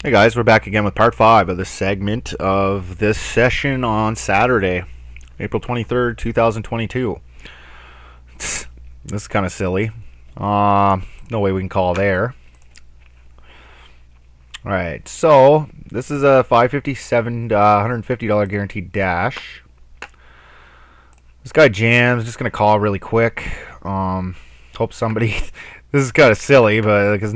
Hey guys, we're back again with part 5 of this segment of this session on Saturday, April 23rd, 2022. This is kind of silly. No way we can call there. Alright, so this is a $557, $150 guaranteed dash. This guy jams, just going to call really quick. Hope somebody... This is kind of silly, but because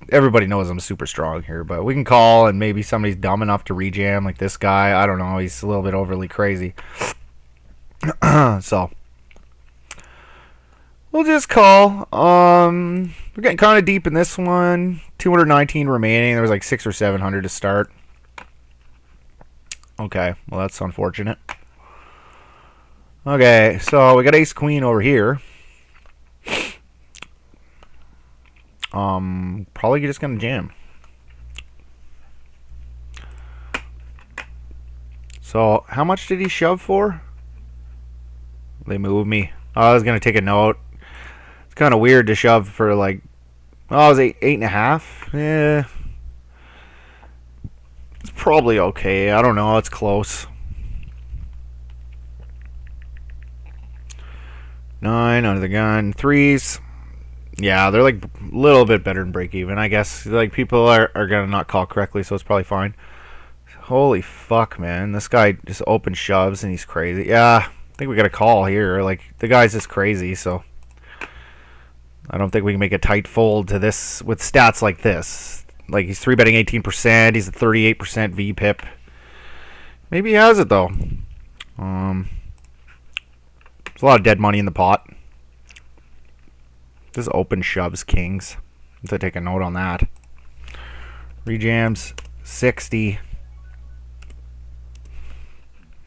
everybody knows I'm super strong here. But we can call, and maybe somebody's dumb enough to rejam, like this guy. I don't know. He's a little bit overly crazy. So we'll just call. We're getting kind of deep in this one. 219 remaining. There was like 600 or 700 to start. Okay, well that's unfortunate. Okay, so we got ace queen over here. Probably just gonna jam. So how much did he shove for? They moved me. Oh, I was gonna take a note. It's kind of weird to shove for like, oh, it was eight and a half. Yeah, it's probably okay. I don't know. It's close. 9 under the gun. 3s. Yeah, they're like a little bit better than break even, I guess. Like people are gonna not call correctly, so it's probably fine. Holy fuck, man. This guy just open shoves and he's crazy. Yeah, I think we got a call here. Like the guy's just crazy, so I don't think we can make a tight fold to this with stats like this. Like he's 3-betting 18%, he's a 38% VPIP. Maybe he has it though. There's a lot of dead money in the pot. This open shoves kings. To take a note on that. Rejams 60.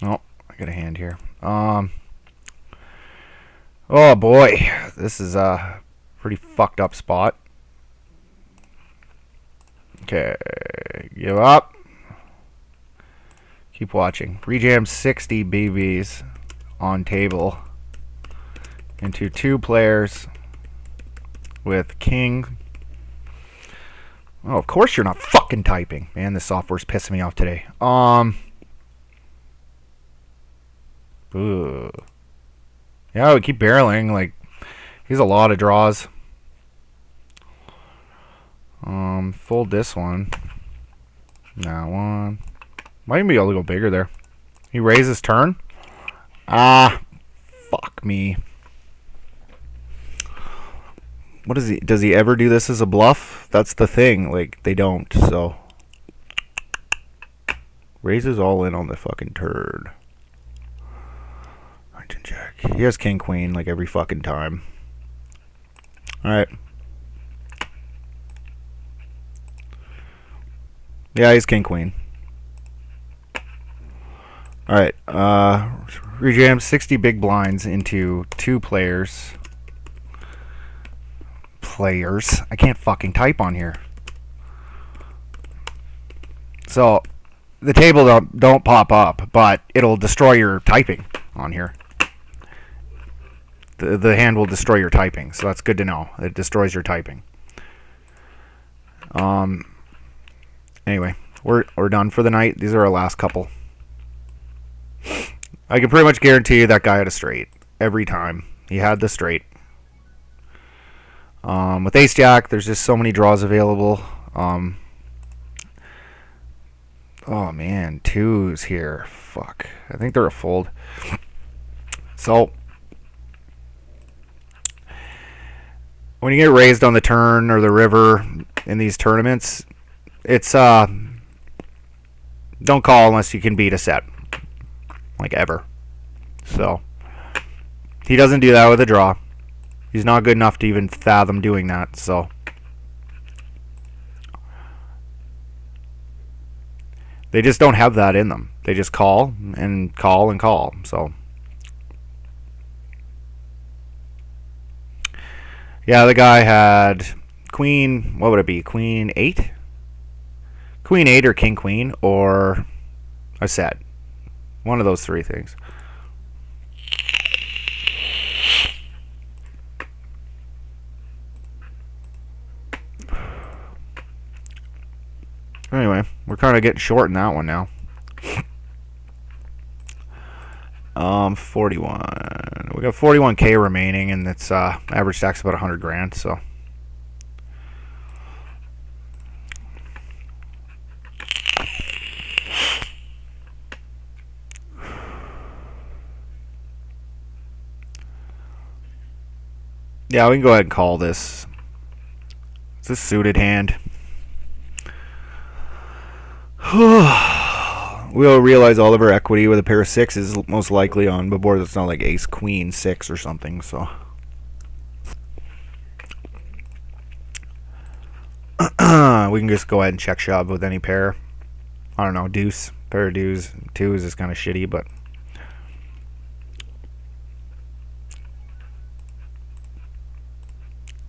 Oh, I got a hand here. Oh boy, this is a pretty fucked up spot. Okay, give up. Keep watching. Rejam 60 BBs on table into 2 players. With king. Oh, of course you're not fucking typing. Man, this software's pissing me off today. Ooh. Yeah, we keep barreling. Like, he's a lot of draws. Fold this one. That one. Might even be able to go bigger there. He raises turn. Ah, fuck me. What is he? Does he ever do this as a bluff? That's the thing. Like, they don't, so. Raises all in on the fucking turd. Jack. He has king queen like every fucking time. Alright. Yeah, he's king queen. Alright. Rejam 60 big blinds into 2 players. I can't fucking type on here. So the table don't pop up, but it'll destroy your typing on here. The hand will destroy your typing, so that's good to know. It destroys your typing. Anyway, we're done for the night. These are our last couple. I can pretty much guarantee you that guy had a straight every time. He had the straight. With ace jack, there's just so many draws available. Oh man, 2s here. Fuck. I think they're a fold. So when you get raised on the turn or the river in these tournaments, it's don't call unless you can beat a set. Like ever. So he doesn't do that with a draw. He's not good enough to even fathom doing that, so. They just don't have that in them. They just call and call and call, so. Yeah, the guy had queen, what would it be? Queen 8? Queen 8 or king queen or a set. One of those 3 things. Anyway, we're kind of getting short in that one now. 41. We got 41k remaining, and it's average stack's about 100 grand. So. Yeah, we can go ahead and call this. It's a suited hand. We'll realize all of our equity with a pair of sixes, most likely on the board that's not like ace, queen, six or something. So we can just go ahead and check shove with any pair. I don't know, deuce, pair of twos is kind of shitty, but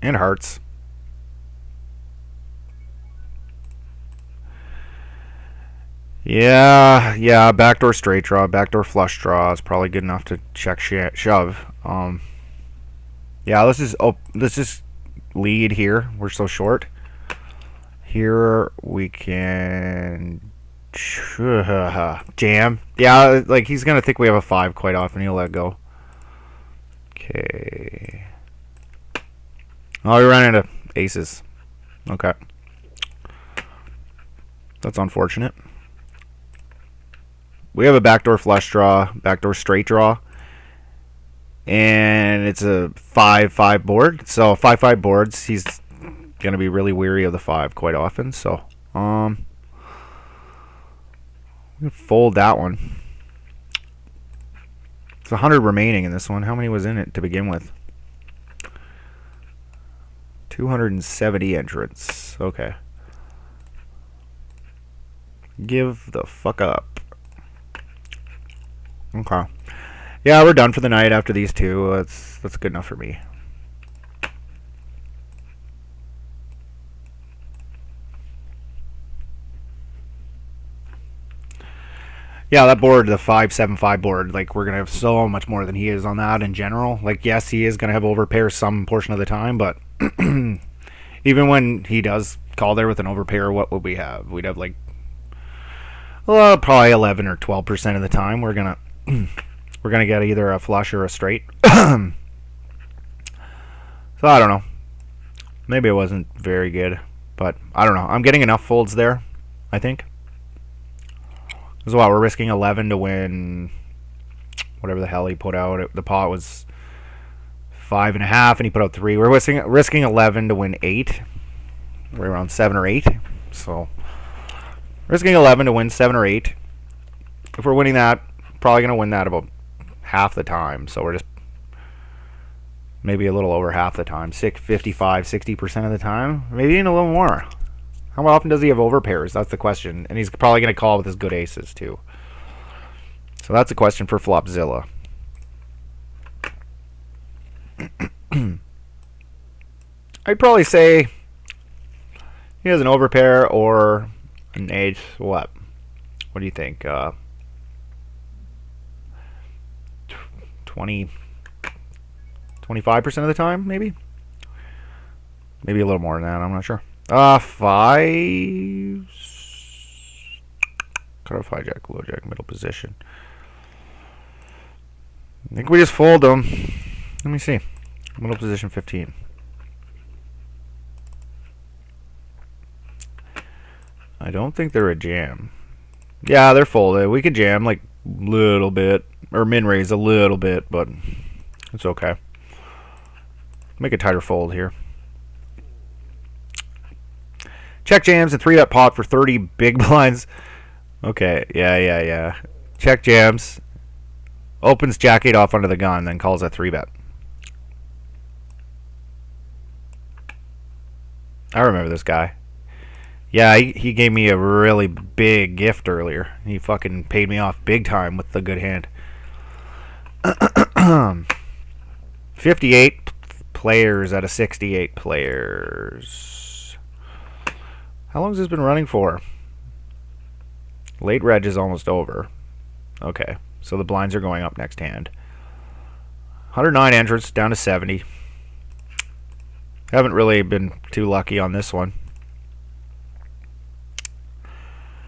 and hearts. Yeah, backdoor straight draw, backdoor flush draw is probably good enough to check shove. Yeah, let's just lead here. We're so short. Here we can jam. Yeah, like he's gonna think we have a 5 quite often. He'll let go. Okay. Oh, we ran into aces. Okay. That's unfortunate. We have a backdoor flush draw, backdoor straight draw, and it's a 5-5 board. So 5-5 boards, he's gonna be really weary of the 5 quite often. So we can fold that one. It's 100 remaining in this one. How many was in it to begin with? 270 entrants. Okay. Give the fuck up. Okay. Yeah, we're done for the night after these two. That's good enough for me. Yeah, that board, the 5-7-5 board, like we're gonna have so much more than he is on that in general. Like, yes, he is gonna have overpairs some portion of the time, but even when he does call there with an overpair, what would we have? We'd have like, well, probably 11 or 12% of the time we're gonna get either a flush or a straight. So I don't know. Maybe it wasn't very good, but I don't know. I'm getting enough folds there, I think. As well, we're risking 11 to win whatever the hell he put out. The pot was 5.5, and he put out 3. We're risking 11 to win 8. We're around 7 or 8. So risking 11 to win 7 or 8. If we're winning that, probably going to win that about half the time. So we're just maybe a little over half the time. 55-60% of the time. Maybe even a little more. How often does he have overpairs? That's the question. And he's probably going to call with his good aces, too. So that's a question for Flopzilla. I'd probably say he has an overpair or an ace. What do you think? 25% of the time, maybe? Maybe a little more than that. I'm not sure. 5. Cut off hijack, low jack, middle position. I think we just fold them. Let me see. Middle position 15. I don't think they're a jam. Yeah, they're folded. We could jam like a little bit, or min raise a little bit, but it's okay. Make a tighter fold here. Check jams and 3-bet pot for 30 big blinds. Okay, yeah. Check jams. Opens jack 8 off under the gun, then calls a 3-bet. I remember this guy. Yeah, he gave me a really big gift earlier. He fucking paid me off big time with the good hand. 58 players out of 68 players. How long has this been running for? Late reg is almost over. Okay, so the blinds are going up next hand. 109 entrants, down to 70. Haven't really been too lucky on this one.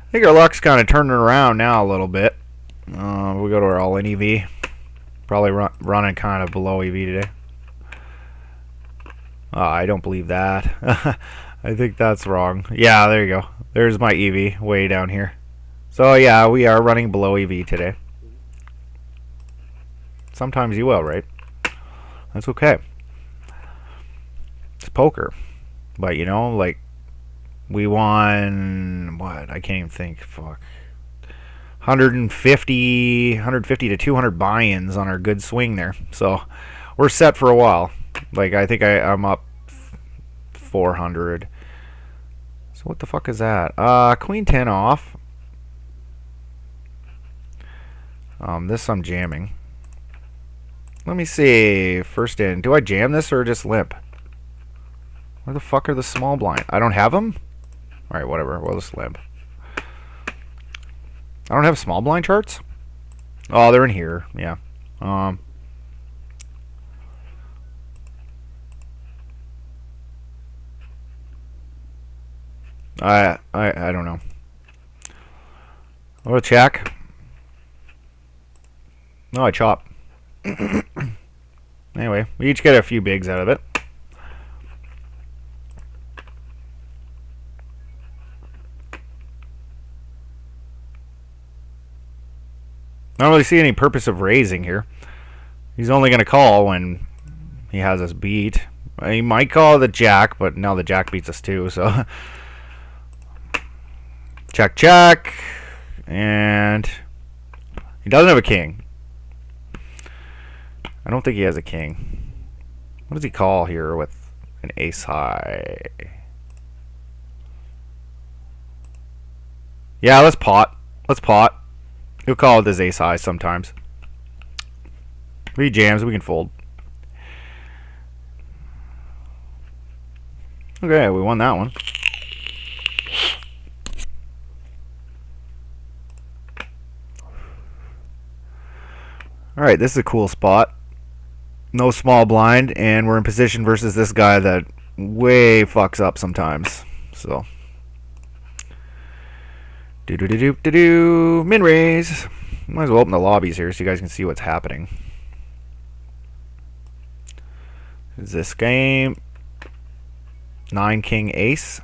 I think our luck's kind of turning around now a little bit. We go to our all-in EV. Probably running kind of below EV today. I don't believe that. I think that's wrong. Yeah, there you go. There's my EV way down here. So yeah, we are running below EV today. Sometimes you will, right? That's okay. It's poker. But you know, like, we won, what? I can't even think. Fuck. 150 to 200 buy-ins on our good swing there. So we're set for a while. Like, I think I'm up 400. So what the fuck is that? Queen 10 off. This I'm jamming. Let me see. First in. Do I jam this or just limp? Where the fuck are the small blind? I don't have them? Alright, whatever. We'll just limp. I don't have small blind charts? Oh, they're in here. Yeah. I don't know. I'll check. No, I chop. Anyway, we each get a few bigs out of it. I don't really see any purpose of raising here. He's only going to call when he has us beat. He might call the jack, but now the jack beats us too, so... Check, check. And... he doesn't have a king. I don't think he has a king. What does he call here with an ace high? Yeah, let's pot. Let's pot. He'll call it his ace high sometimes. If he jams, we can fold. Okay, we won that one. Alright, this is a cool spot. No small blind, and we're in position versus this guy that way fucks up sometimes. So... do-do-do-do-do-do. Min raise. Might as well open the lobbies here so you guys can see what's happening. Is this game 9 king ace?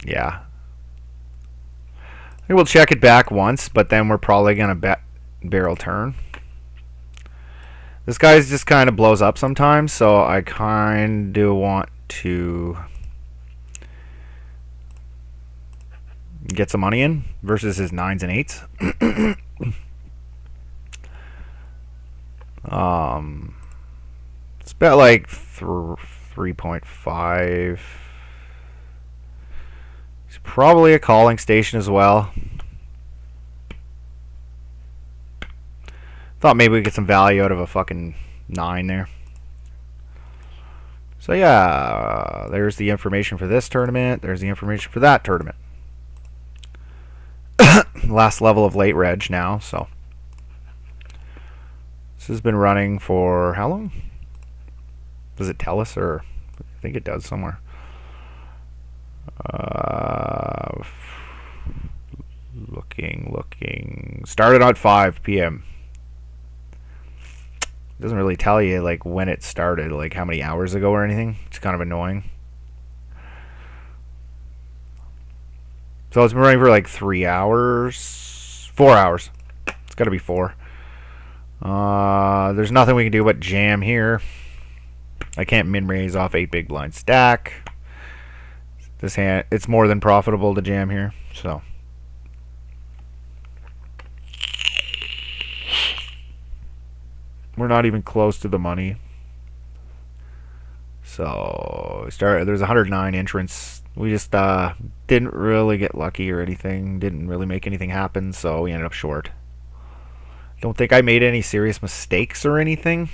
Yeah. I think we'll check it back once, but then we're probably gonna bet barrel turn. This guy's just kind of blows up sometimes, so I kind of want to get some money in versus his 9s and 8s. Let's bet like 3.5. He's probably a calling station as well. Thought maybe we get some value out of a fucking 9 there. So yeah, there's the information for this tournament. There's the information for that tournament. Last level of late reg now, so this has been running for how long? Does it tell us, or I think it does somewhere. Looking. Started at 5 p.m. Doesn't really tell you like when it started, like how many hours ago or anything. It's kind of annoying. So it's been running for like 3 hours, 4 hours. It's got to be 4. There's nothing we can do but jam here. I can't min raise off 8 big blind stack. This hand, it's more than profitable to jam here. So we're not even close to the money. So there's 109 entrants. We just didn't really get lucky or anything. Didn't really make anything happen, so we ended up short. Don't think I made any serious mistakes or anything.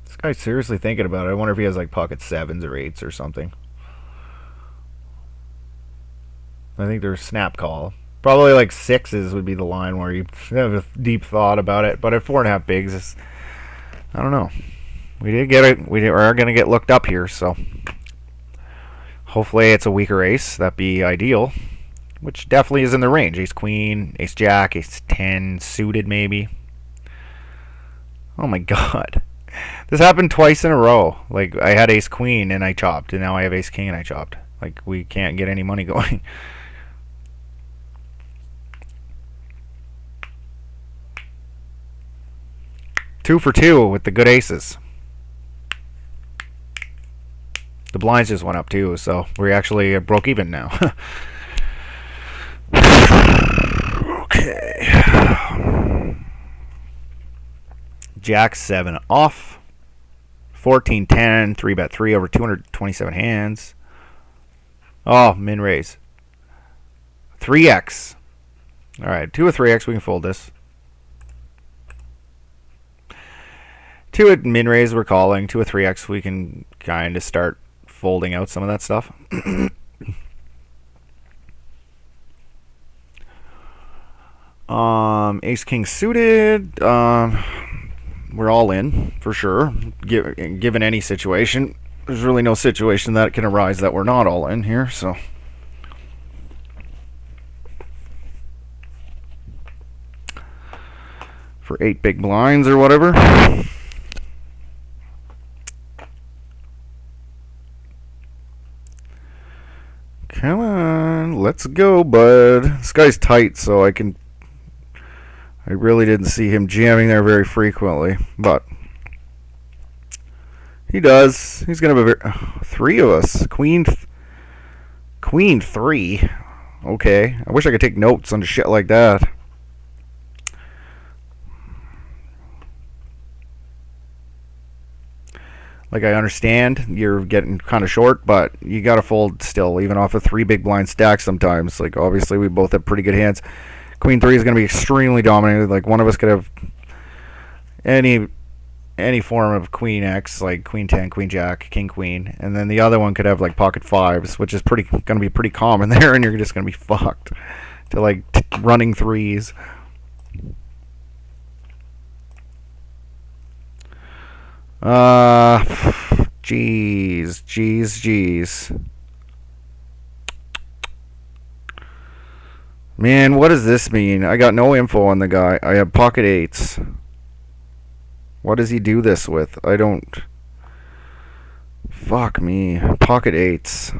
This guy's seriously thinking about it. I wonder if he has like pocket 7s or 8s or something. I think there's snap call. Probably like sixes would be the line where you have a deep thought about it. But at 4.5 bigs, I don't know. We did get it. We are going to get looked up here, so hopefully it's a weaker ace. That'd be ideal, which definitely is in the range. Ace queen, ace jack, ace 10 suited maybe. Oh my god. This happened twice in a row. Like, I had ace queen and I chopped, and now I have ace king and I chopped. Like, we can't get any money going. Two for two with the good aces. The blinds just went up too, so we actually broke even now. Okay. Jack 7 off. 14-10, 3-bet 3 over 227 hands. Oh, min raise. 3x. Alright, 2 or 3x, we can fold this. 2 at min raise, we're calling. 2 or 3x, we can kind of start folding out some of that stuff. Ace king suited. We're all in for sure. Given any situation, there's really no situation that can arise that we're not all in here. So for 8 big blinds or whatever. Come on, let's go, bud. This guy's tight, so I really didn't see him jamming there very frequently, but he does. He's gonna have a 3 of us. Queen 3. Okay, I wish I could take notes on shit like that. Like, I understand you're getting kind of short, but you got to fold still, even off a 3 big blind stack sometimes. Like, obviously, we both have pretty good hands. Queen 3 is going to be extremely dominant. Like, one of us could have any form of queen X, like queen 10, queen jack, king queen, and then the other one could have like pocket 5s, which is going to be pretty common there, and you're just going to be fucked to like running 3s. Jeez. Man, what does this mean? I got no info on the guy. I have pocket 8s. What does he do this with? I don't... Fuck me. Pocket 8s.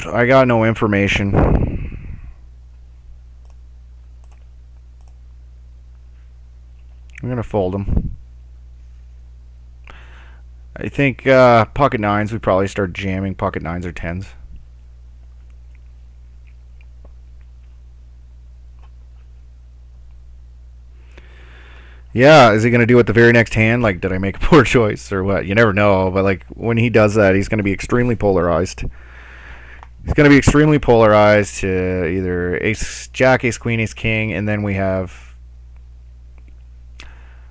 I got no information. I'm going to fold them. I think pocket 9s, we probably start jamming pocket 9s or 10s. Yeah, is he going to do it the very next hand? Like, did I make a poor choice or what? You never know, but like when he does that, he's going to be extremely polarized. He's going to be extremely polarized to either ace jack, ace queen, ace king, and then we have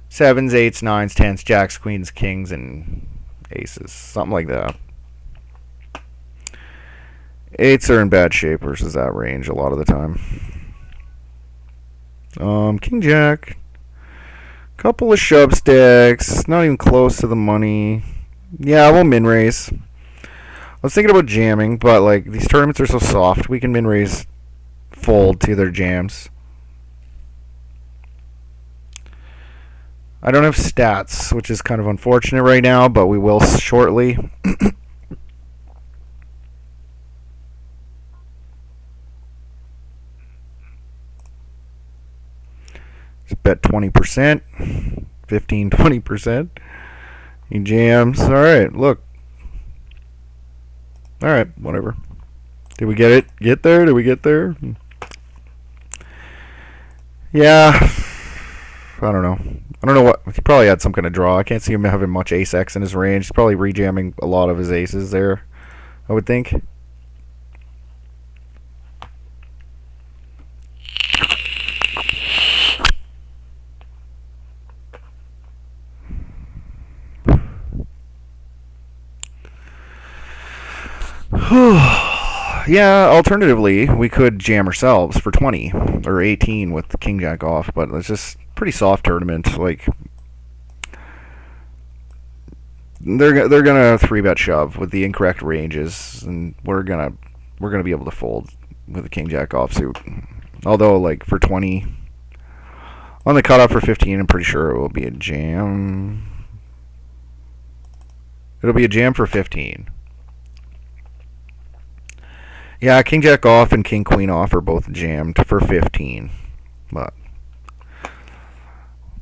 7s, 8s, 9s, 10s, jacks, queens, kings, and aces. Something like that. 8s are in bad shape versus that range a lot of the time. King jack. Couple of shove stacks. Not even close to the money. Yeah, we'll min raise. I was thinking about jamming, but like these tournaments are so soft, we can min raise fold to their jams. I don't have stats, which is kind of unfortunate right now, but we will shortly. Just bet 20%, 15, 20%. He jams. All right, look. All right, whatever. Did we get it? Get there? Did we get there? Yeah. I don't know. I don't know what. He probably had some kind of draw. I can't see him having much ace X in his range. He's probably rejamming a lot of his aces there, I would think. Yeah, alternatively, we could jam ourselves for 20 or 18 with the king jack off, but it's just pretty soft tournament. Like, they're gonna 3-bet shove with the incorrect ranges, and we're gonna be able to fold with the king jack offsuit. Although, like, for 20 on the cutoff for 15, I'm pretty sure it will be a jam. It'll be a jam for 15. Yeah, king jack off and king queen off are both jammed for 15, but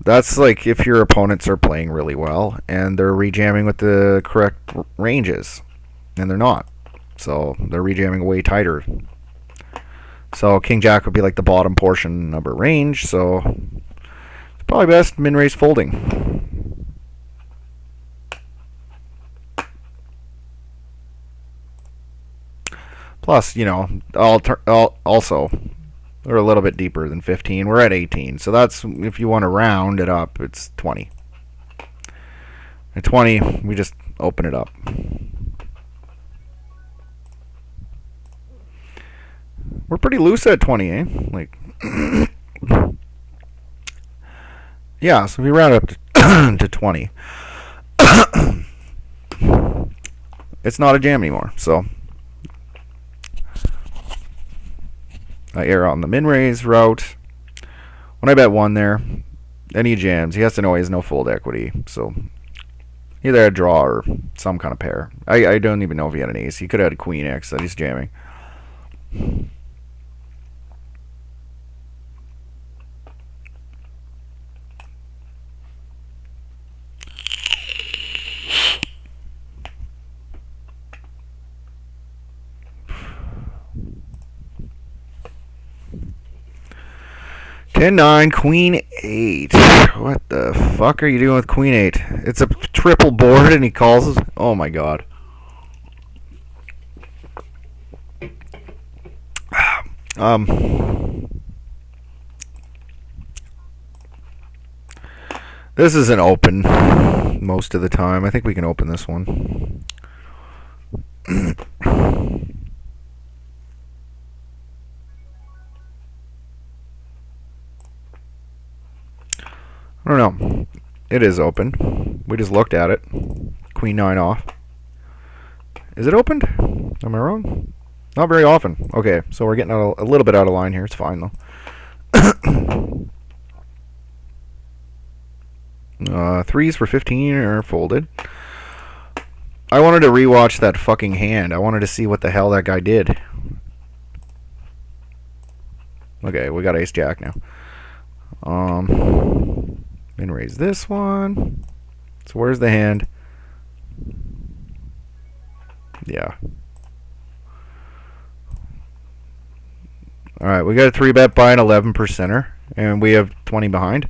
that's like if your opponents are playing really well and they're rejamming with the correct ranges, and they're not. So they're rejamming way tighter. So king jack would be like the bottom portion of a range, so it's probably best min-raise folding. Plus, you know, also, we're a little bit deeper than 15. We're at 18, so that's, if you want to round it up, it's 20. At 20, we just open it up. We're pretty loose at 20, eh? Like, yeah, so we round up to 20. It's not a jam anymore, so I err on the min-raise route. When I bet 1 there, and he jams, he has to know he has no fold equity. So either a draw or some kind of pair. I don't even know if he had an ace. He could have had a queen X that he's jamming. Ten nine, queen 8. What the fuck are you doing with queen 8? It's a triple board and he calls us. Oh my god. This is an open most of the time. I think we can open this one. I don't know. It is open. We just looked at it. Queen 9 off. Is it opened? Am I wrong? Not very often. Okay, so we're getting a little bit out of line here. It's fine, though. 3s for 15 are folded. I wanted to rewatch that fucking hand. I wanted to see what the hell that guy did. Okay, we got ace jack now. And raise this one. So where's the hand? Yeah. Alright, we got a 3-bet buy an 11%er. And we have 20 behind.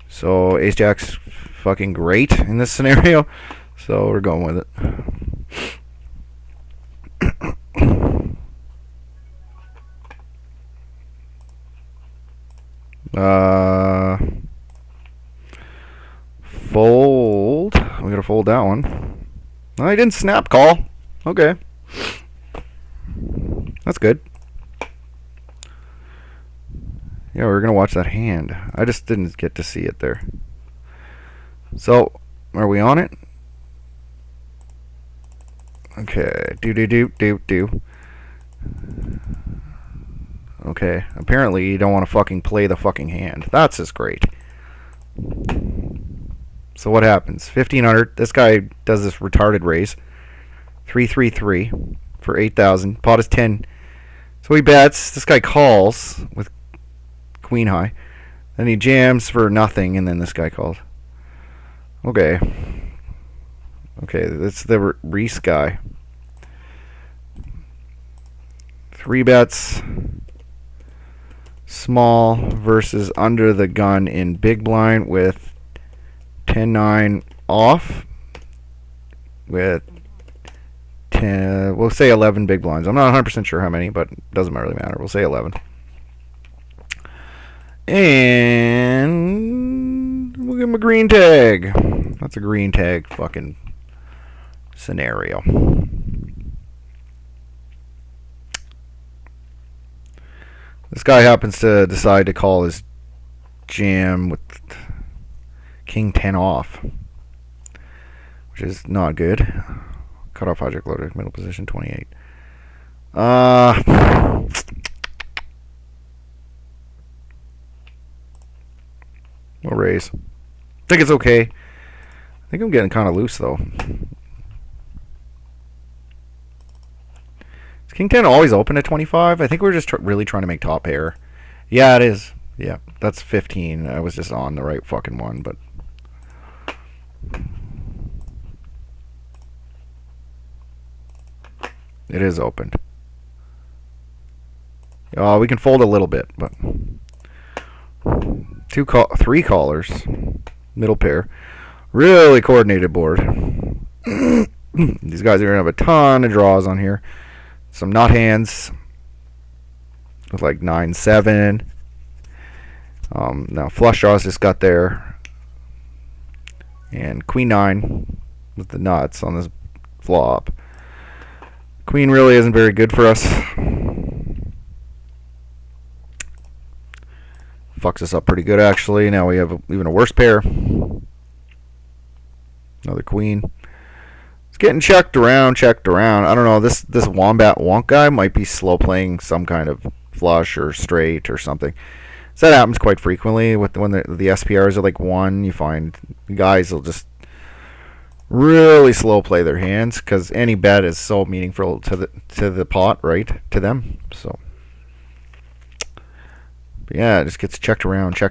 So ace jack's fucking great in this scenario. So we're going with it. Fold. We gotta fold that one. No, I didn't snap call. Okay. That's good. Yeah, we're gonna watch that hand. I just didn't get to see it there. So, are we on it? Okay. Do. Okay. Apparently, you don't want to fucking play the fucking hand. That's just great. So what happens? 1500. This guy does this retarded raise. 333 for 8,000. Pot is 10. So he bets. This guy calls with queen high. Then he jams for nothing, and then this guy calls. Okay. Okay, that's the Reese guy. 3 bets. Small versus under the gun in big blind with 10-9 off with 10, we'll say 11 big blinds. I'm not 100% sure how many, but it doesn't really matter. We'll say 11. And we'll give him a green tag. That's a green tag fucking scenario. This guy happens to decide to call his jam with king 10 off, which is not good. Cut off hijack loaded, middle position 28. We'll raise. I think it's okay. I think I'm getting kind of loose though. Is king 10 always open at 25? I think we're just really trying to make top pair. Yeah, it is. Yeah, that's 15. I was just on the right fucking one, but it is opened. Oh, we can fold a little bit, but three callers, middle pair, really coordinated board. These guys are gonna have a ton of draws on here. Some nut hands with like 9-7. Now flush draws just got there, and queen 9 with the nuts on this flop. Queen really isn't very good for us. Fucks us up pretty good actually. Now we have even a worse pair. Another queen. It's getting checked around. I don't know. This wombat wonk guy might be slow playing some kind of flush or straight or something. So that happens quite frequently when the SPRs are like 1. You find guys will just really slow play their hands because any bet is so meaningful to the pot, right? To them. So but yeah, it just gets checked around. I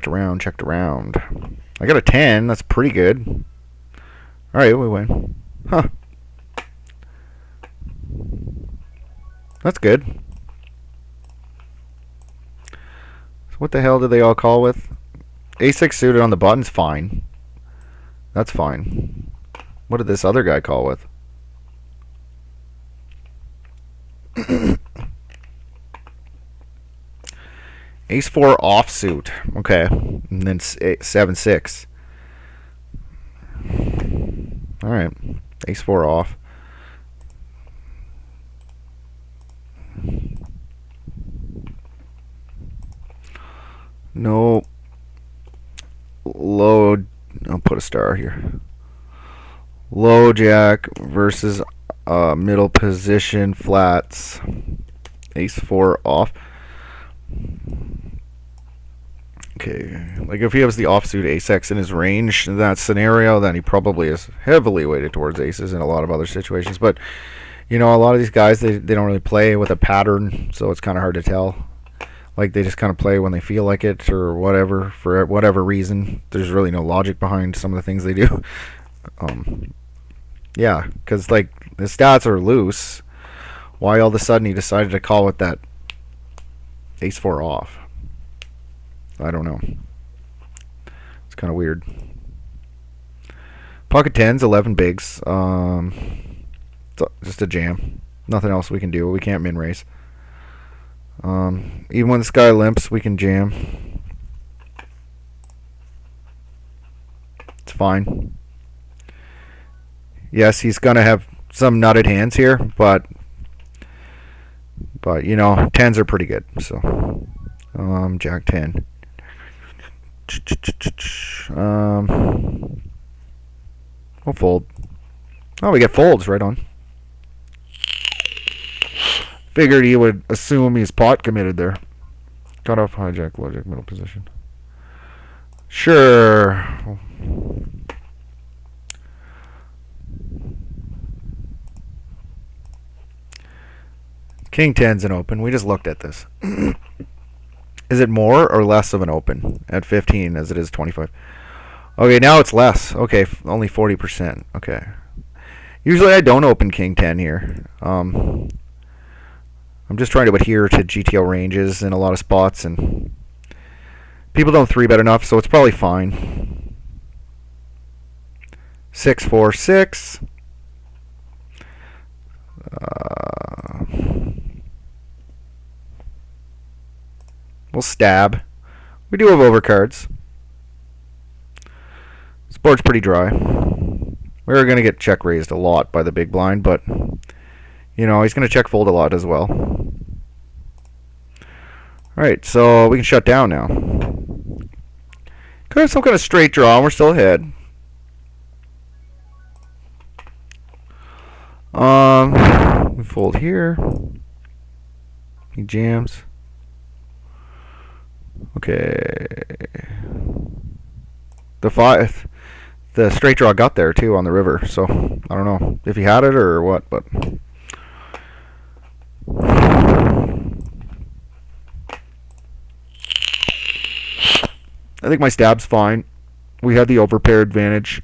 got a 10. That's pretty good. All right, we win. Huh. That's good. So what the hell did they all call with? A6 suited on the button's fine. That's fine. What did this other guy call with? Ace 4 offsuit. Okay. And then 7-6. Alright. Ace 4 off. No. Low. I'll put a star here. Low jack versus middle position flats. Ace 4 off. Okay, like if he has the offsuit ace-x in his range in that scenario, then he probably is heavily weighted towards aces in a lot of other situations. But, you know, a lot of these guys, they don't really play with a pattern, so it's kind of hard to tell. Like, they just kind of play when they feel like it or whatever, for whatever reason. There's really no logic behind some of the things they do. Yeah, because, like, the stats are loose. Why all of a sudden he decided to call with that ace 4 off? I don't know. It's kind of weird. Pocket 10s, 11 bigs. Just a jam. Nothing else we can do. We can't min raise. Even when this guy limps, we can jam. It's fine. Yes, he's gonna have some nutted hands here, but you know, 10s are pretty good. So, Jack 10. We'll fold. Oh, we get folds right on. Figured he would assume he's pot committed there. Cut off hijack logic middle position. Sure. King 10's an open. We just looked at this. Is it more or less of an open at 15 as it is 25? Okay, now it's less. Okay, only 40%. Okay. Usually I don't open King 10 here. I'm just trying to adhere to GTO ranges in a lot of spots, and people don't 3-bet enough, so it's probably fine. 6-4-6. We'll stab. We do have overcards. This board's pretty dry. We're going to get check raised a lot by the big blind, but, you know, he's going to check fold a lot as well. Alright, so we can shut down now. Could have some kind of straight draw, and we're still ahead. We fold here. He jams. Okay. The straight draw got there too on the river, so I don't know if he had it or what, but I think my stab's fine. We had the overpair advantage,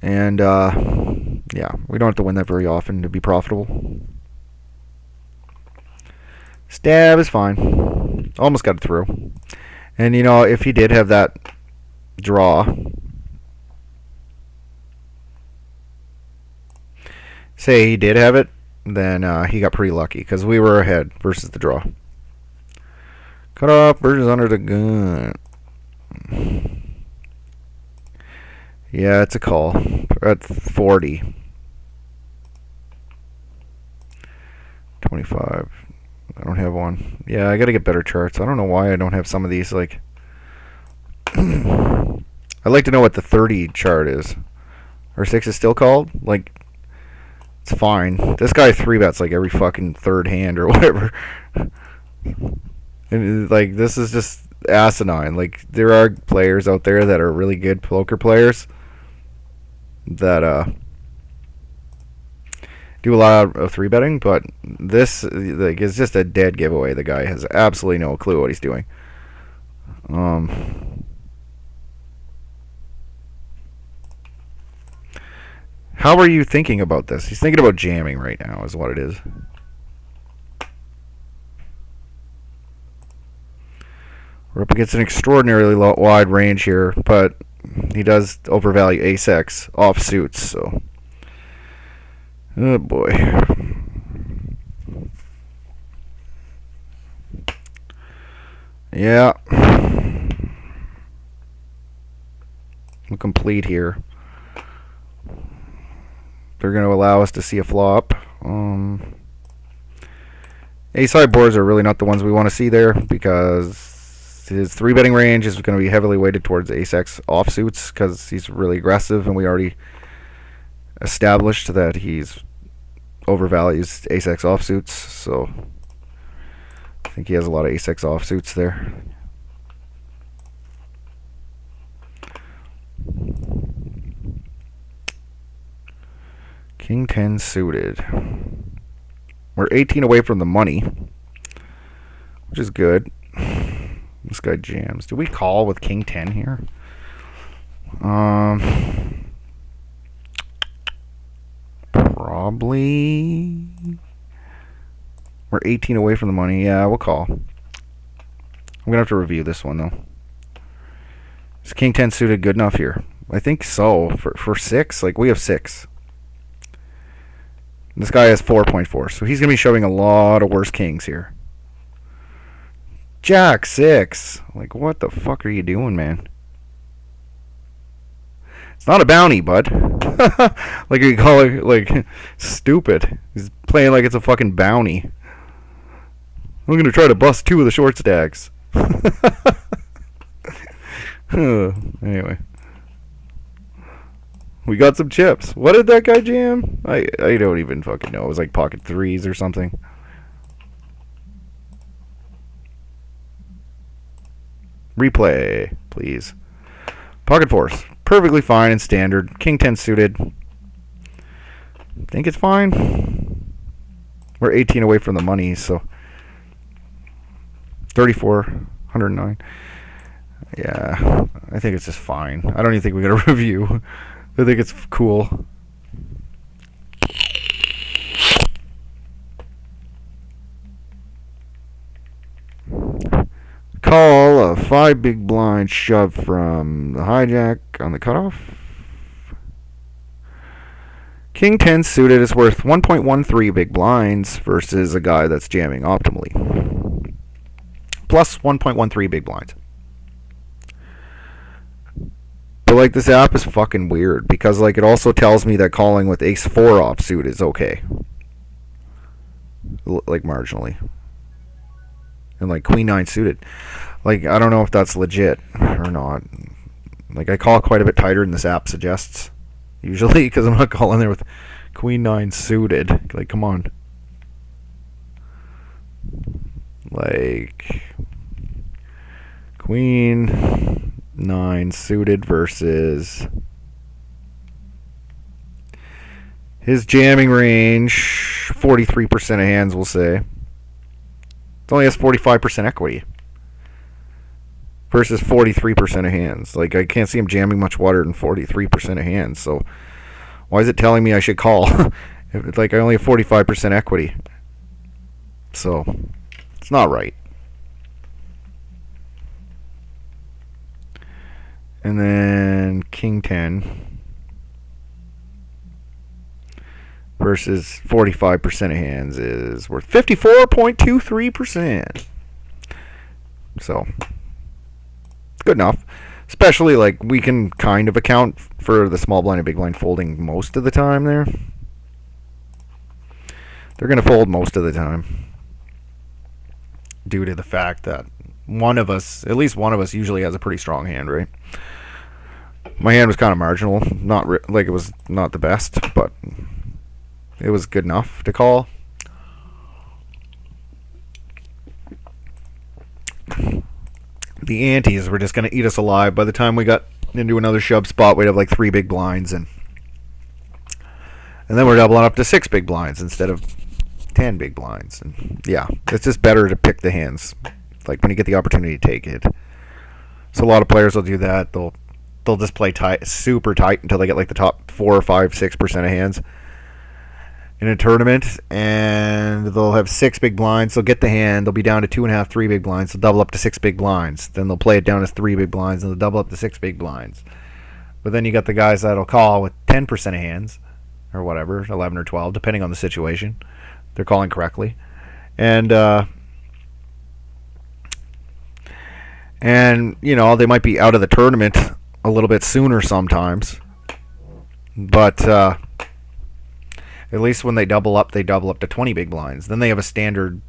and yeah, we don't have to win that very often to be profitable. Stab is fine. Almost got it through. And you know, if he did have that draw, say he did have it, then he got pretty lucky because we were ahead versus the draw. Cut off versus under the gun. Yeah, it's a call at 40. 25. I don't have one. Yeah, I gotta get better charts. I don't know why I don't have some of these. Like, I'd like to know what the 30 chart is. Or 6 is still called? Like, it's fine. This guy 3-bets like every fucking third hand or whatever. And like, this is just asinine. Like, there are players out there that are really good poker players that do a lot of 3-betting, but this like is just a dead giveaway. The guy has absolutely no clue what he's doing. How are you thinking about this? He's thinking about jamming right now, is what it is. We're up against an extraordinarily wide range here, but he does overvalue ace-x offsuits, so. Oh boy. Yeah. We'll complete here. They're going to allow us to see a flop. Ace-high boards are really not the ones we want to see there because his 3-betting range is going to be heavily weighted towards ace-x offsuits because he's really aggressive, and we already established that he's overvalues ace-x offsuits, so I think he has a lot of ace-x offsuits there. King 10 suited. We're 18 away from the money, which is good. This guy jams. Do we call with King 10 here? Probably. We're 18 away from the money. Yeah, we'll call. I'm going to have to review this one, though. Is King 10 suited good enough here? I think so. For 6? Like, we have 6. This guy has 4.4, so he's going to be showing a lot of worse kings here. Jack 6. Like, what the fuck are you doing, man? It's not a bounty, bud. Like you call it, like, stupid. He's playing like it's a fucking bounty. I'm going to try to bust 2 of the short stacks. Anyway. We got some chips. What did that guy jam? I don't even fucking know. It was like pocket 3s or something. Replay, please. Pocket 4s. Perfectly fine and standard. King 10 suited. Think it's fine. We're 18 away from the money, so 34, 109. Yeah, I think it's just fine. I don't even think we got a review. I think it's cool. Call a 5 big blind shove from the hijack on the cutoff. King 10 suited is worth 1.13 big blinds versus a guy that's jamming optimally. Plus 1.13 big blinds. But like, this app is fucking weird because like it also tells me that calling with ace 4 offsuit is okay. Like marginally. and like queen 9 suited. Like, I don't know if that's legit or not. Like, I call quite a bit tighter than this app suggests, usually, because I'm not calling there with queen 9 suited. Like, come on. Like, queen 9 suited versus his jamming range, 43% of hands, we'll say. It only has 45% equity versus 43% of hands. Like, I can't see him jamming much wider than 43% of hands. So why is it telling me I should call? Like, I only have 45% equity. So it's not right. And then king 10 versus 45% of hands is worth 54.23%. So good enough. Especially, like, we can kind of account for the small blind and big blind folding most of the time there. They're going to fold most of the time due to the fact that one of us, at least one of us, usually has a pretty strong hand, right? My hand was kind of marginal. Like, it was not the best, but it was good enough to call. The antes were just going to eat us alive. By the time we got into another shove spot, we'd have like 3 big blinds, and then we're doubling up to 6 big blinds instead of 10 big blinds. And yeah, it's just better to pick the hands, like when you get the opportunity to take it. So a lot of players will do that. They'll just play tight, super tight, until they get like the top 4 or 5, 6% of hands in a tournament, and they'll have 6 big blinds. They'll get the hand. They'll be down to 2.5, 3 big blinds. They'll double up to 6 big blinds. Then they'll play it down as 3 big blinds, and they'll double up to 6 big blinds. But then you got the guys that'll call with 10% of hands, or whatever, 11 or 12, depending on the situation. They're calling correctly, and you know, they might be out of the tournament a little bit sooner sometimes, but at least when they double up to 20 big blinds. Then they have a standard,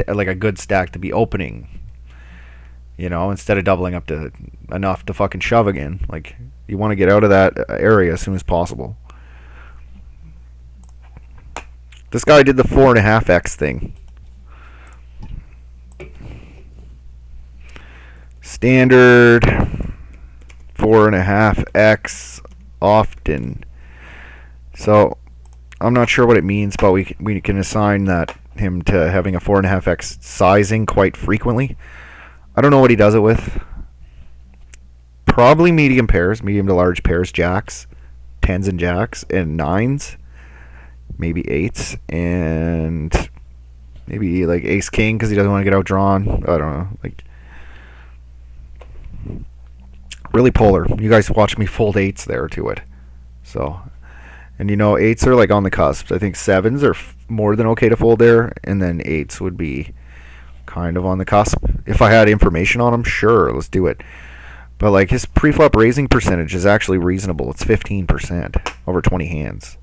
like a good stack to be opening, you know, instead of doubling up to enough to fucking shove again. Like, you want to get out of that area as soon as possible. This guy did the 4.5x thing. Standard 4.5x often. So I'm not sure what it means, but we can assign that him to having a 4.5x sizing quite frequently. I don't know what he does it with. Probably medium pairs, medium to large pairs, jacks, 10s and jacks, and 9s, maybe 8s, and maybe like ace king because he doesn't want to get outdrawn. I don't know, like, really polar. You guys watch me fold 8s there to it. So, and you know, 8s are like on the cusp. I think 7s are more than okay to fold there, and then 8s would be kind of on the cusp. If I had information on him, sure, let's do it. But like, his preflop raising percentage is actually reasonable. It's 15% over 20 hands.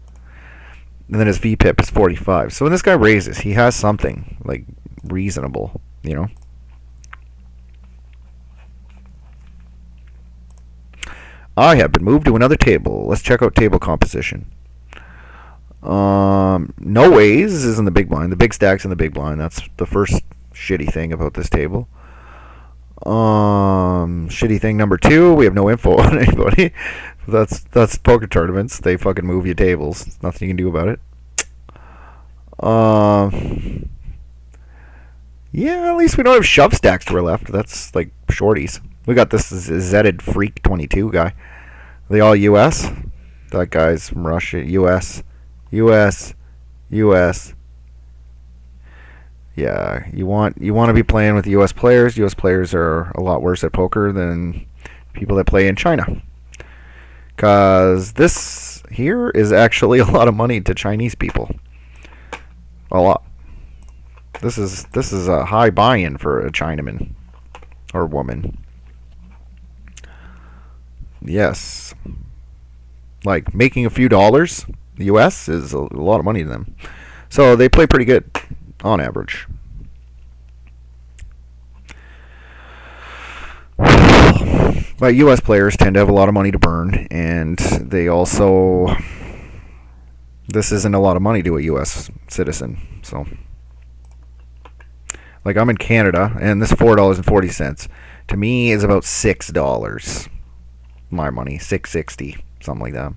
And then his VPIP is 45. So when this guy raises, he has something like reasonable, you know. I have been moved to another table. Let's check out table composition. No ways is in the big blind. The big stack's in the big blind. That's the first shitty thing about this table. Shitty thing number 2, we have no info on anybody. That's poker tournaments. They fucking move you tables. There's nothing you can do about it. Yeah, at least we don't have shove stacks to our left. That's like shorties. We got this Zetted Freak 22 guy. Are they all US? That guy's from Russia. US. Yeah, you want to be playing with US players. US players are a lot worse at poker than people that play in China. Because this here is actually a lot of money to Chinese people. A lot. This is a high buy-in for a Chinaman or woman. Yes. Like, making a few dollars, the US is a lot of money to them. So they play pretty good on average. But U.S. players tend to have a lot of money to burn, and they also, this isn't a lot of money to a U.S. citizen. So, like, I'm in Canada, and this $4.40 to me is about $6. My money, $6.60, something like that.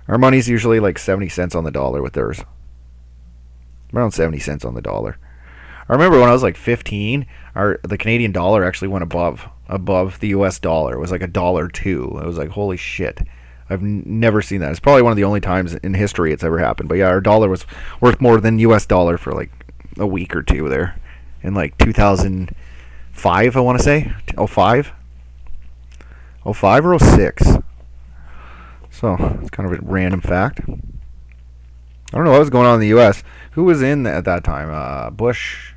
Our money's usually like 70 cents on the dollar with theirs. Around 70 cents on the dollar. I remember when I was like 15, the Canadian dollar actually went above the US dollar. It was like $1.02. It was like, holy shit. I've never seen that. It's probably one of the only times in history it's ever happened. But yeah, our dollar was worth more than US dollar for like a week or two there. In like 2005, I want to say. 05? 05 or 06? So, it's kind of a random fact. I don't know what was going on in the U.S. Who was in at that time? Bush?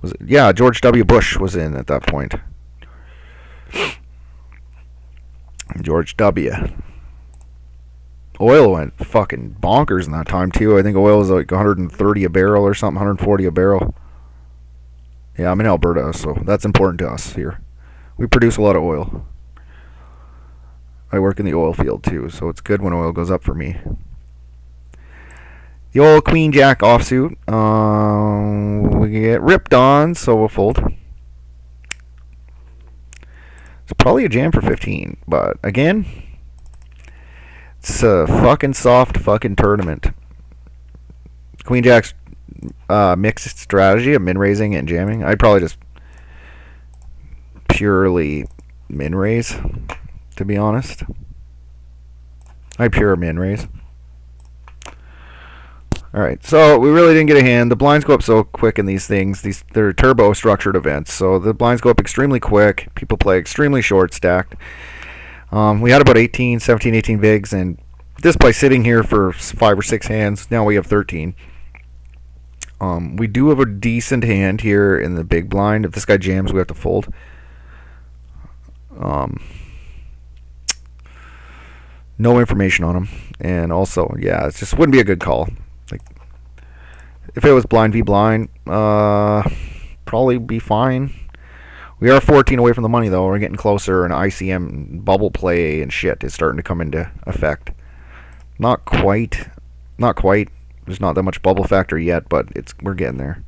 Was it? Yeah, George W. Bush was in at that point. George W. Oil went fucking bonkers in that time, too. I think oil was like 130 a barrel or something, 140 a barrel. Yeah, I'm in Alberta, so that's important to us here. We produce a lot of oil. I work in the oil field too, so it's good when oil goes up for me. The old Queen Jack offsuit. We get ripped on, so we'll fold. It's probably a jam for 15, but again, it's a fucking soft fucking tournament. Queen Jack's mixed strategy of min raising and jamming. I'd probably just purely min raise, to be honest. I pure min raise. Alright, so we really didn't get a hand. The blinds go up so quick in these things. They're turbo structured events, so the blinds go up extremely quick. People play extremely short stacked. We had about 17, 18 bigs, and this by sitting here for 5 or 6 hands, now we have 13. We do have a decent hand here in the big blind. If this guy jams, we have to fold. No information on him, and also, yeah, it just wouldn't be a good call. Like, if it was blind v blind, probably be fine. We are 14 away from the money, though. We're getting closer, and ICM bubble play and shit is starting to come into effect. Not quite. There's not that much bubble factor yet, but we're getting there.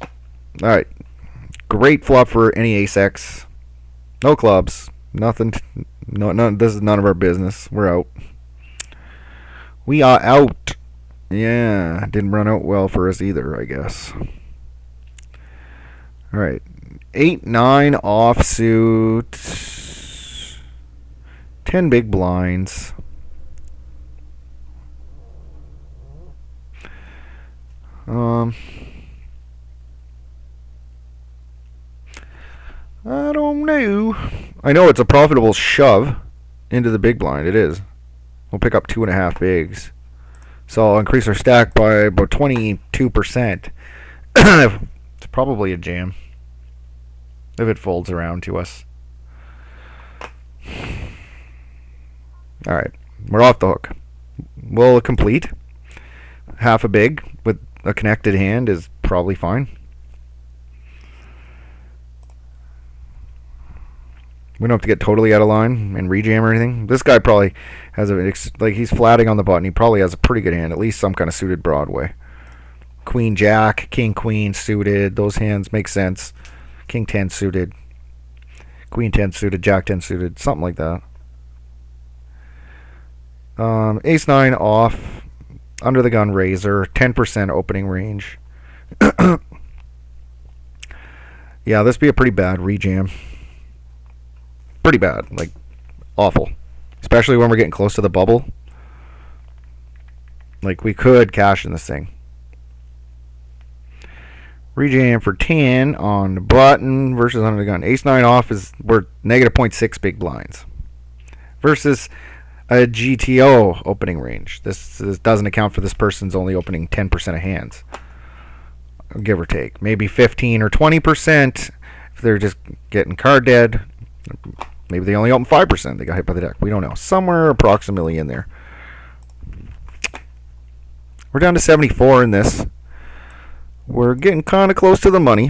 All right, great flop for any ace-x. No clubs, nothing. No, this is none of our business. We're out. We are out. Yeah, didn't run out well for us either, I guess. All right, 8-9 offsuit. 10 big blinds. I don't know. I know it's a profitable shove into the big blind. It is. We'll pick up 2.5 bigs. So I'll increase our stack by about 22%. It's probably a jam. If it folds around to us. Alright. We're off the hook. We'll complete. Half a big with a connected hand is probably fine. We don't have to get totally out of line and rejam or anything. This guy probably has he's flatting on the button. He probably has a pretty good hand, at least some kind of suited Broadway. Queen Jack, King Queen suited. Those hands make sense. King 10 suited. Queen 10 suited. Jack 10 suited. Something like that. Ace 9 off. Under the gun razor. 10% opening range. Yeah, this be a pretty bad rejam. Pretty bad. Like, awful. Especially when we're getting close to the bubble. Like, we could cash in this thing. Rejam for 10 on the button versus under the gun. Ace 9 off is worth negative 0.6 big blinds. Versus a GTO opening range. This doesn't account for this person's only opening 10% of hands. Give or take. Maybe 15 or 20% if they're just getting card dead. Maybe they only open 5%. They got hit by the deck. We don't know. Somewhere approximately in there. We're down to 74 in this. We're getting kind of close to the money.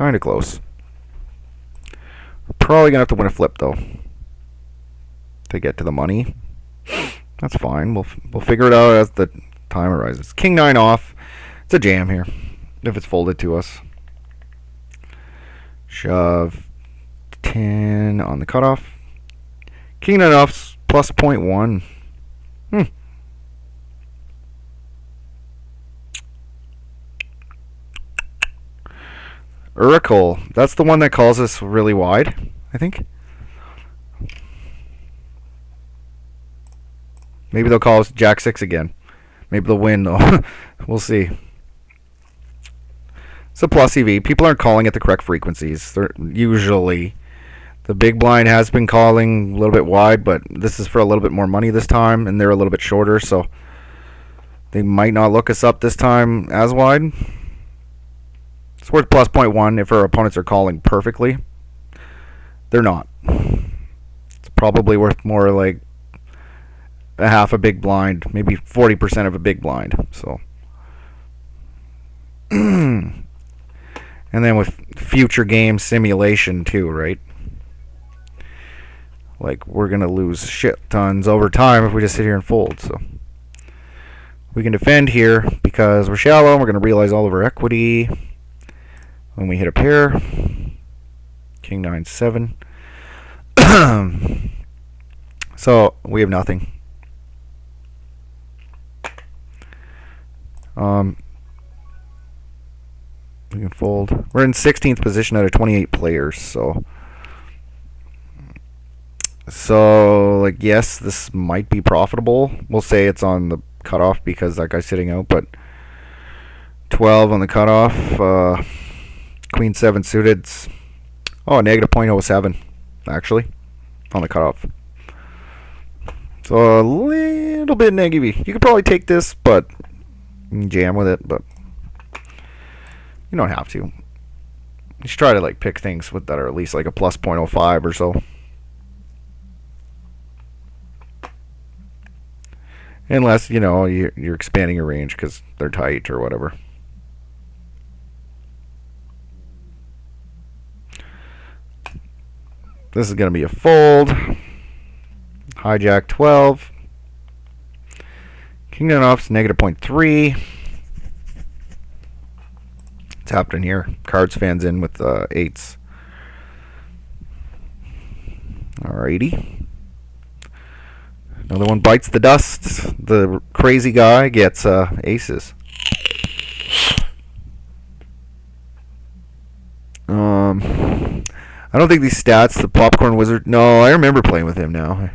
Kind of close. We're probably going to have to win a flip, though, to get to the money. That's fine. We'll figure it out as the time arises. King 9 off. It's a jam here if it's folded to us. Shove 10 on the cutoff. King 9 off plus 0.1. Oracle. That's the one that calls us really wide, I think. Maybe they'll call us Jack 6 again. Maybe they'll win, though. We'll see. It's a plus EV. People aren't calling at the correct frequencies. They're usually, the big blind has been calling a little bit wide, but this is for a little bit more money this time, and they're a little bit shorter, so they might not look us up this time as wide. It's worth plus 0.1 if our opponents are calling perfectly. They're not. It's probably worth more like a half a big blind, maybe 40% of a big blind. So, and then with future game simulation too, right? Like, we're gonna lose shit tons over time if we just sit here and fold. So we can defend here because we're shallow. We're gonna realize all of our equity when we hit a pair. King 9 7. So we have nothing. We can fold. We're in 16th position out of 28 players, so like, yes, this might be profitable. We'll say it's on the cutoff because that guy's sitting out, but 12 on the cutoff. Queen 7 suited. Oh, negative 0.07 actually on the cutoff. So a little bit negative. You could probably take this, but jam with it, but you don't have to. You should try to like pick things with that are at least like a plus 0.05 or so. Unless, you know, you're expanding your range because they're tight or whatever. This is going to be a fold. Hijack 12. King 9 off's negative 0.3. What's happening here? Cards fans in with eights. Alrighty. Another one bites the dust. The crazy guy gets aces. I don't think these stats, the Popcorn Wizard... No, I remember playing with him now.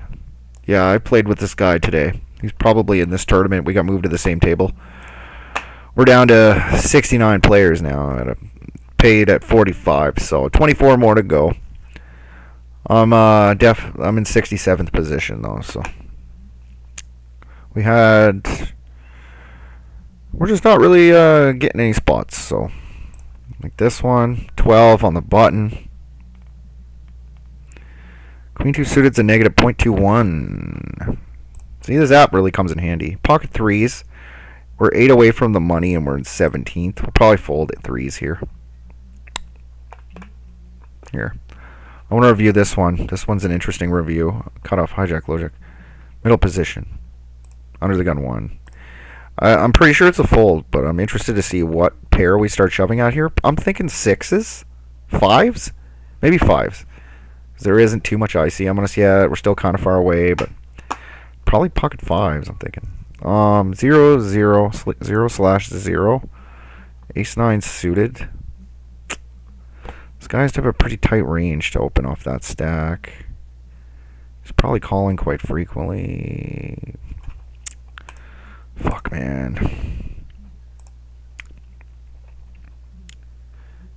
Yeah, I played with this guy today. He's probably in this tournament. We got moved to the same table. We're down to 69 players now. Paid at 45, so 24 more to go. I'm in 67th position, though, so... We're just not really getting any spots, so... Like this one, 12 on the button. Queen 2 suited's a negative 0.21. See, this app really comes in handy. Pocket 3s. We're 8 away from the money, and we're in 17th. We'll probably fold at 3s here. Here. I want to review this one. This one's an interesting review. Cutoff, hijack, logic. Middle position. Under the gun 1. I'm pretty sure it's a fold, but I'm interested to see what pair we start shoving out here. I'm thinking 6s? 5s? Maybe 5s. There isn't too much ICM on us yet. We're still kind of far away, but probably pocket 5s, I'm thinking. 0, 0, 0 slash 0. Ace 9 suited. This guy has to have a pretty tight range to open off that stack. He's probably calling quite frequently. Fuck, man.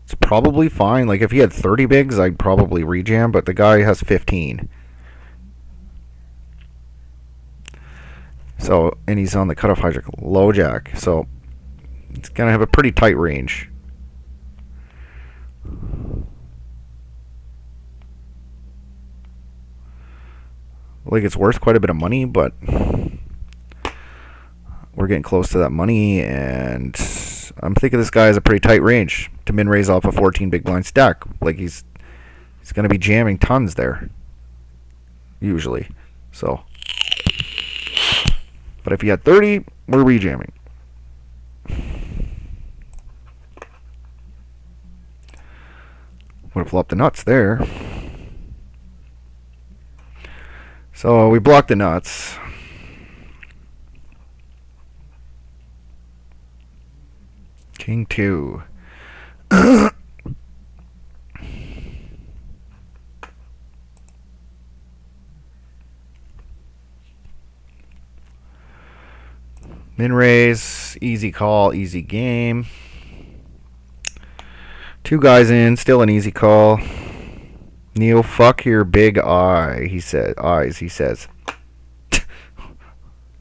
It's probably fine. Like, if he had 30 bigs, I'd probably rejam, but the guy has 15. So, and he's on the cutoff hijack low jack, so it's going to have a pretty tight range. Like, it's worth quite a bit of money, but we're getting close to that money, and I'm thinking this guy has a pretty tight range to min raise off a 14 big blind stack. Like he's going to be jamming tons there, usually. So, but if he had 30, we're rejamming. Would have flopped the nuts there. So we blocked the nuts. King 2. Min raise, easy call, easy game. 2 guys in, still an easy call. Neil, fuck your big eye, he said. Eyes, he says.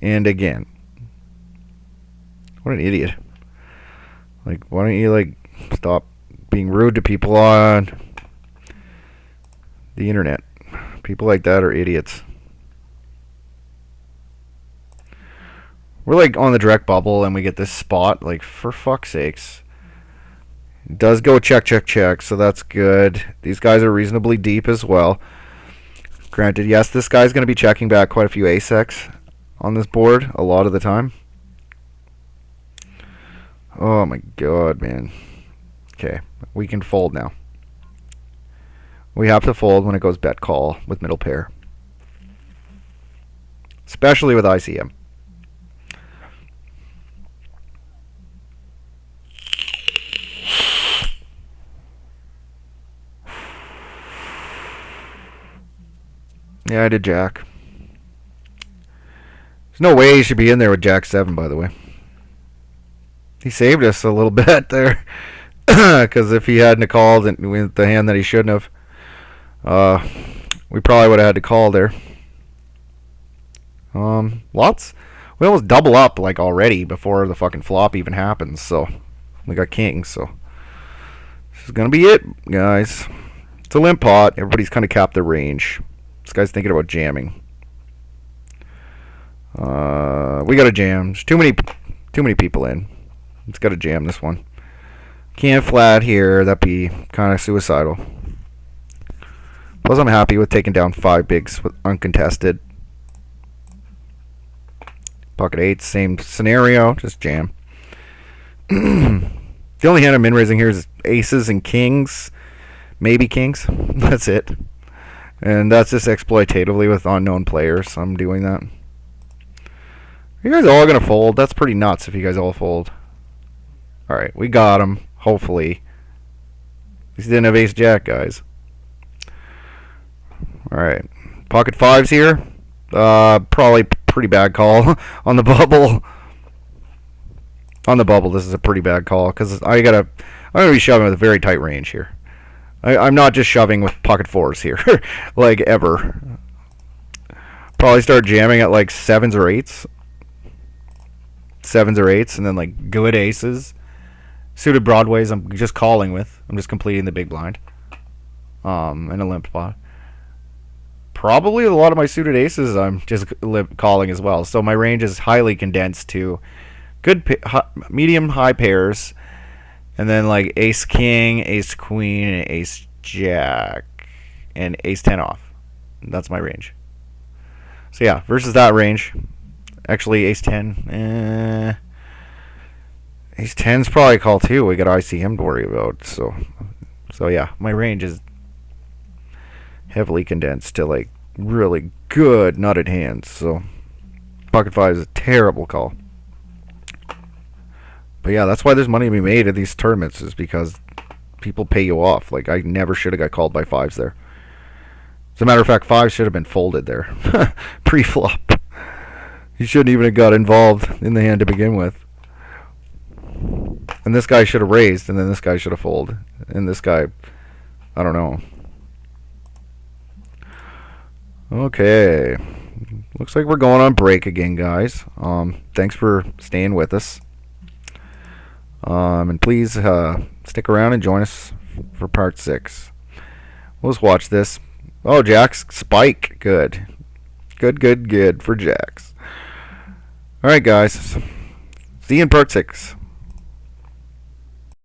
And again. What an idiot. Like, why don't you, like, stop being rude to people on the internet? People like that are idiots. We're, like, on the direct bubble, and we get this spot. Like, for fuck's sakes. It does go check, check, check, so that's good. These guys are reasonably deep as well. Granted, yes, this guy's going to be checking back quite a few ace-X on this board a lot of the time. Oh my god, man. Okay, we can fold now. We have to fold when it goes bet call with middle pair. Especially with ICM. Yeah, I did jack. There's no way he should be in there with jack 7, by the way. He saved us a little bit there. Because if he hadn't called with the hand that he shouldn't have, we probably would have had to call there. Lots. We almost double up like already before the fucking flop even happens. So we got kings. So this is gonna be it, guys. It's a limp pot. Everybody's kind of capped their range. This guy's thinking about jamming. We got to jam. There's too many people in. It's got to jam this one. Can't flat here. That'd be kind of suicidal. Plus, I'm happy with taking down 5 bigs with uncontested. Pocket 8, same scenario. Just jam. The only hand I'm min raising here is aces and kings. Maybe kings. That's it. And that's just exploitatively with unknown players. I'm doing that. Are you guys all going to fold? That's pretty nuts if you guys all fold. Alright, we got him. Hopefully. He didn't have ace jack, guys. Alright. Pocket 5s here. Probably pretty bad call on the bubble. On the bubble, this is a pretty bad call. Because I'm going to be shoving with a very tight range here. I'm not just shoving with pocket 4s here. Like, ever. Probably start jamming at like 7s or 8s. 7s or 8s, and then like good aces. Suited broadways, I'm just calling with. I'm just completing the big blind. And a limp pot. Probably a lot of my suited aces I'm just calling as well. So my range is highly condensed to good medium high pairs. And then like ace king, ace queen, ace jack, and ace 10 off. That's my range. So yeah, versus that range. Actually, ace 10. Ace 10's probably a call too. We got ICM to worry about. So yeah, my range is heavily condensed to like really good nutted hands. So pocket 5 is a terrible call. But yeah, that's why there's money to be made at these tournaments, is because people pay you off. Like, I never should have got called by 5s there. As a matter of fact, 5s should have been folded there. Pre-flop. You shouldn't even have got involved in the hand to begin with. And this guy should have raised, and then this guy should have folded. And this guy, I don't know. Okay. Looks like we're going on break again, guys. Thanks for staying with us. And please stick around and join us for part 6. We'll just watch this. Oh, Jack's spike. Good. Good for Jack's. Alright, guys. See you in part 6.